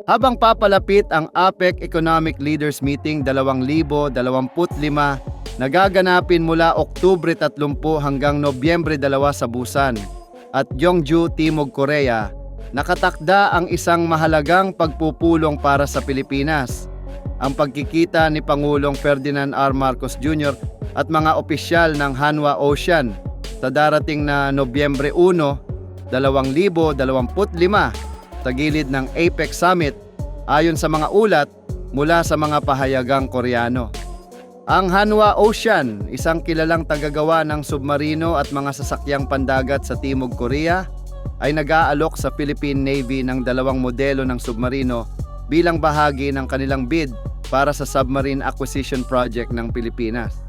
Habang papalapit ang APEC Economic Leaders Meeting 2025 na gaganapin mula Oktubre 30 hanggang Nobyembre 2 sa Busan at Gyeongju, Timog Korea, nakatakda ang isang mahalagang pagpupulong para sa Pilipinas. Ang pagkikita ni Pangulong Ferdinand R. Marcos Jr. at mga opisyal ng Hanwha Ocean sa darating na Nobyembre 1, 2025 sa gilid ng APEC Summit ayon sa mga ulat mula sa mga pahayagang Koreano. Ang Hanwha Ocean, isang kilalang tagagawa ng submarino at mga sasakyang pandagat sa Timog Korea, ay nag-aalok sa Philippine Navy ng 2 modelo ng submarino bilang bahagi ng kanilang bid para sa Submarine Acquisition Project ng Pilipinas.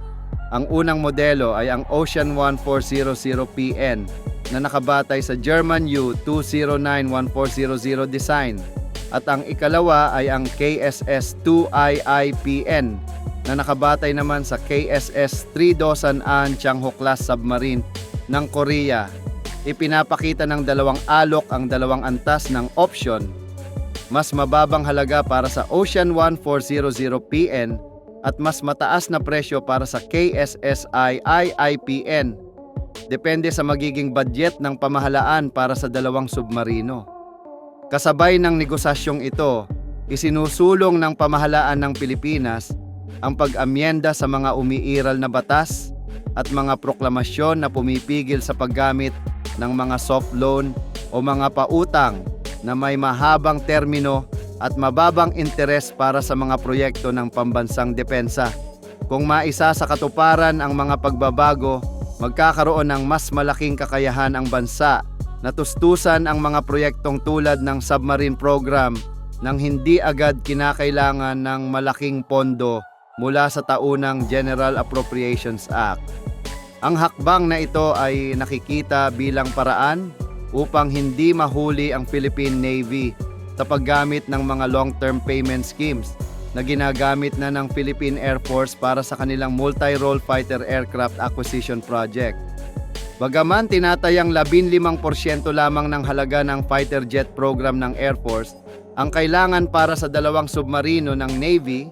Ang unang modelo ay ang Ocean 1400PN na nakabatay sa German U-209-1400 design at ang ikalawa ay ang KSS-2IIPN na nakabatay naman sa KSS-300 Changho class submarine ng Korea. Ipinapakita ng dalawang alok ang dalawang antas ng option. Mas mababang halaga para sa Ocean 1400PN at mas mataas na presyo para sa KSS-IIPN. Depende sa magiging budget ng pamahalaan para sa dalawang submarino. Kasabay ng negosasyong ito, isinusulong ng pamahalaan ng Pilipinas ang pag-amyenda sa mga umiiral na batas at mga proklamasyon na pumipigil sa paggamit ng mga soft loan o mga pautang na may mahabang termino at mababang interes para sa mga proyekto ng pambansang depensa. Kung maisa sa katuparan ang mga pagbabago, magkakaroon ng mas malaking kakayahan ang bansa na tustusan ang mga proyektong tulad ng submarine program nang hindi agad kinakailangan ng malaking pondo mula sa taunang General Appropriations Act. Ang hakbang na ito ay nakikita bilang paraan upang hindi mahuli ang Philippine Navy sa paggamit ng mga long-term payment schemes na ginagamit na ng Philippine Air Force para sa kanilang multi-role fighter aircraft acquisition project. Bagaman tinatayang 15% lamang ng halaga ng fighter jet program ng Air Force ang kailangan para sa dalawang submarino ng Navy,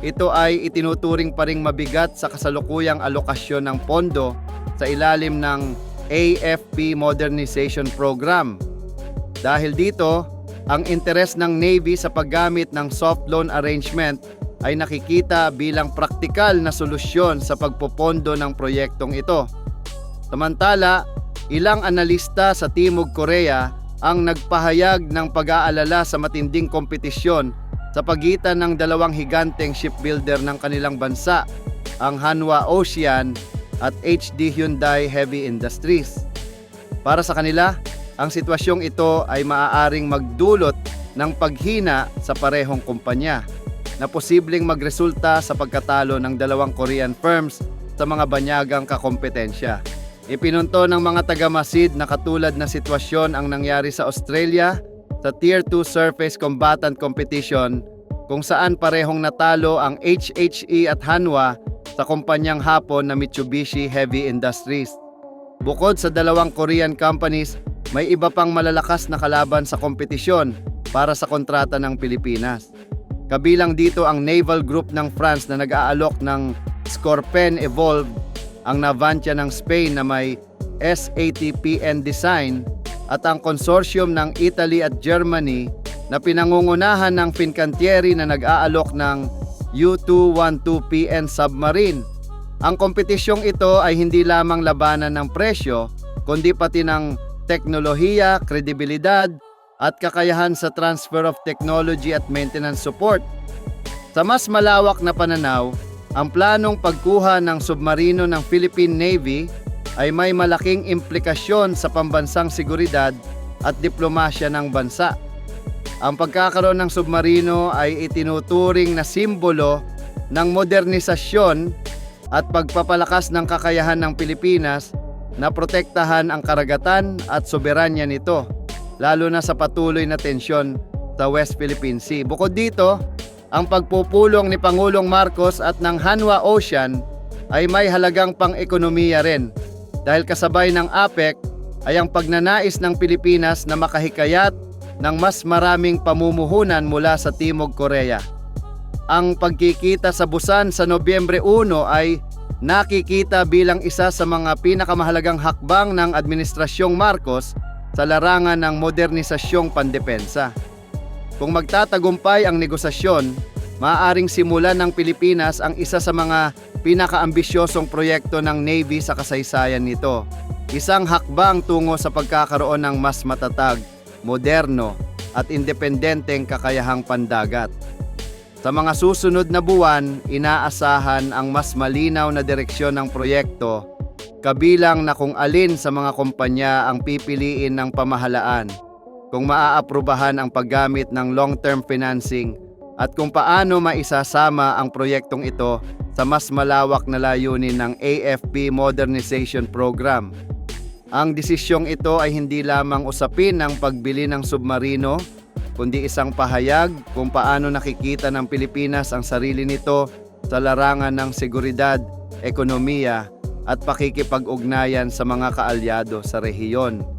ito ay itinuturing pa ring mabigat sa kasalukuyang alokasyon ng pondo sa ilalim ng AFP Modernization Program. Dahil dito, ang interes ng Navy sa paggamit ng soft loan arrangement ay nakikita bilang praktikal na solusyon sa pagpopondo ng proyektong ito. Samantala, ilang analista sa Timog Korea ang nagpahayag ng pag-aalala sa matinding kompetisyon sa pagitan ng dalawang higanteng shipbuilder ng kanilang bansa, ang Hanwha Ocean at HD Hyundai Heavy Industries. Para sa kanila, ang sitwasyong ito ay maaaring magdulot ng paghina sa parehong kumpanya na posibleng magresulta sa pagkatalo ng dalawang Korean firms sa mga banyagang kakompetensya. Ipinunto ng mga tagamasid na katulad na sitwasyon ang nangyari sa Australia sa Tier 2 Surface Combatant Competition kung saan parehong natalo ang HHE at Hanwha sa kumpanyang Hapon na Mitsubishi Heavy Industries. Bukod sa dalawang Korean companies, may iba pang malalakas na kalaban sa kompetisyon para sa kontrata ng Pilipinas. Kabilang dito ang Naval Group ng France na nag-aalok ng Scorpène Evolved, ang Navantia ng Spain na may SATPN design at ang consortium ng Italy at Germany na pinangungunahan ng Fincantieri na nag-aalok ng U-212PN submarine. Ang kompetisyong ito ay hindi lamang labanan ng presyo, kundi pati ng teknolohiya, kredibilidad, at kakayahan sa transfer of technology at maintenance support. Sa mas malawak na pananaw, ang planong pagkuha ng submarino ng Philippine Navy ay may malaking implikasyon sa pambansang seguridad at diplomasya ng bansa. Ang pagkakaroon ng submarino ay itinuturing na simbolo ng modernisasyon at pagpapalakas ng kakayahan ng Pilipinas na protektahan ang karagatan at soberanya nito, lalo na sa patuloy na tensyon sa West Philippine Sea. Bukod dito, ang pagpupulong ni Pangulong Marcos at ng Hanwha Ocean ay may halagang pang-ekonomiya rin dahil kasabay ng APEC ay ang pagnanais ng Pilipinas na makahikayat ng mas maraming pamumuhunan mula sa Timog Korea. Ang pagkikita sa Busan sa Nobyembre 1 ay nakikita bilang isa sa mga pinakamahalagang hakbang ng Administrasyong Marcos sa larangan ng modernisasyong pandepensa. Kung magtatagumpay ang negosasyon, maaaring simulan ng Pilipinas ang isa sa mga pinakaambisyosong proyekto ng Navy sa kasaysayan nito. Isang hakbang tungo sa pagkakaroon ng mas matatag, moderno at independenteng kakayahang pandagat. Sa mga susunod na buwan, inaasahan ang mas malinaw na direksyon ng proyekto, kabilang na kung alin sa mga kumpanya ang pipiliin ng pamahalaan, kung maaaprubahan ang paggamit ng long-term financing, at kung paano maisasama ang proyektong ito sa mas malawak na layunin ng AFP Modernization Program. Ang desisyong ito ay hindi lamang usapin ng pagbili ng submarino, kundi isang pahayag kung paano nakikita ng Pilipinas ang sarili nito sa larangan ng seguridad, ekonomiya at pakikipag-ugnayan sa mga kaalyado sa rehiyon.